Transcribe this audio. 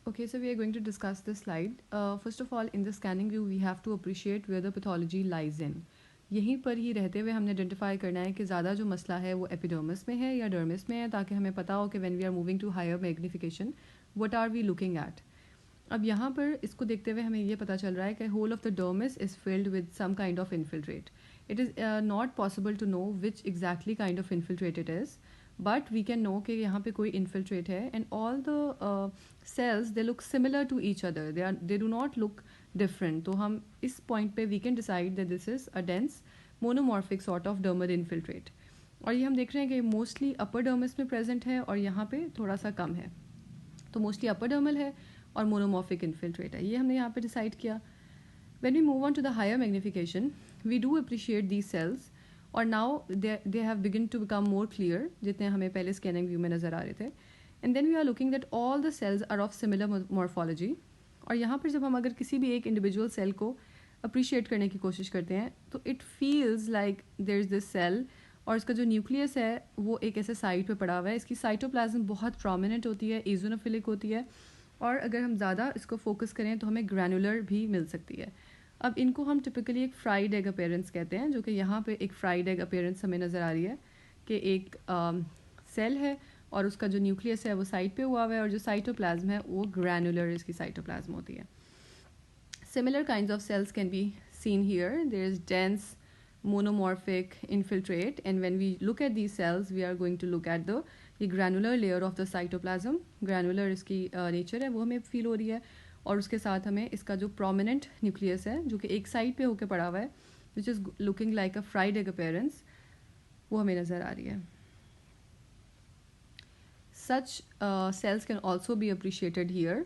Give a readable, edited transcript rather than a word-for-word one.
Okay, so we are going to discuss this slide. First of all, in the scanning view, we have to appreciate where the pathology lies in. यहीं पर ही रहते हुए हमने identify करना है कि ज़्यादा जो मसला है वो एपिडर्मिस में है या डर्मिस में है, ताकि हमें पता हो कि when we are moving to higher magnification what are we looking at. अब यहाँ पर इसको देखते हुए हमें ये पता चल रहा है कि hole of the dermis is filled with some kind of infiltrate. It is not possible to know which exactly kind of infiltrate it is, but we can know कि यहाँ पे कोई इन्फिल्ट्रेट है. And all the cells they look similar to each other, they do not look different. तो हम इस point पे we can decide that this is a dense monomorphic sort of dermal infiltrate. और ये हम देख रहे हैं कि मोस्टली अपर डर्मिस में प्रेजेंट है और यहाँ पे थोड़ा सा कम है. तो मोस्टली अपर डर्मल है और मोनोमॉर्फिक इन्फिल्ट्रेट है, ये हमने यहाँ पे डिसाइड किया. When we move on to the higher magnification, we do appreciate these cells, और now they have begun to become more clear जितने हमें पहले स्कैनिंग व्यू में नज़र आ रहे थे. And then we are looking that all the cells are of similar morphology. और यहाँ पर जब हम अगर किसी भी एक इंडिविजुअल सेल को अप्रिशिएट करने की कोशिश करते हैं तो it feels like there is this cell, और इसका जो न्यूक्लियस है वो एक ऐसे साइड पे पड़ा हुआ है. इसकी साइटोप्लाज्म बहुत प्रोमिनेंट होती है, इजोनोफिलिक होती है, और अगर हम ज़्यादा इसको फोकस करें तो हमें ग्रैनुलर भी मिल सकती है. अब इनको हम टिपिकली एक फ्राइड एग अपेयरेंस कहते हैं, जो कि यहाँ पे एक फ्राइड एग अपेयरेंस हमें नज़र आ रही है कि एक सेल है और उसका जो न्यूक्लियस है वो साइड पे हुआ है और जो साइटोप्लाज्म है वो ग्रैनुलर इसकी साइटोप्लाज्म होती है. Similar kinds of cells can be seen here. There is dense monomorphic infiltrate, and when we look at these cells we are going to look at the granular layer of the cytoplasm. Granular इसकी nature है वो हमें feel हो रही है, और उसके साथ हमें इसका जो prominent nucleus है जो कि एक साइड पे होकर पड़ा हुआ है, which is looking like a fried egg appearance, वो हमें नज़र आ रही है. Such cells can also be appreciated here.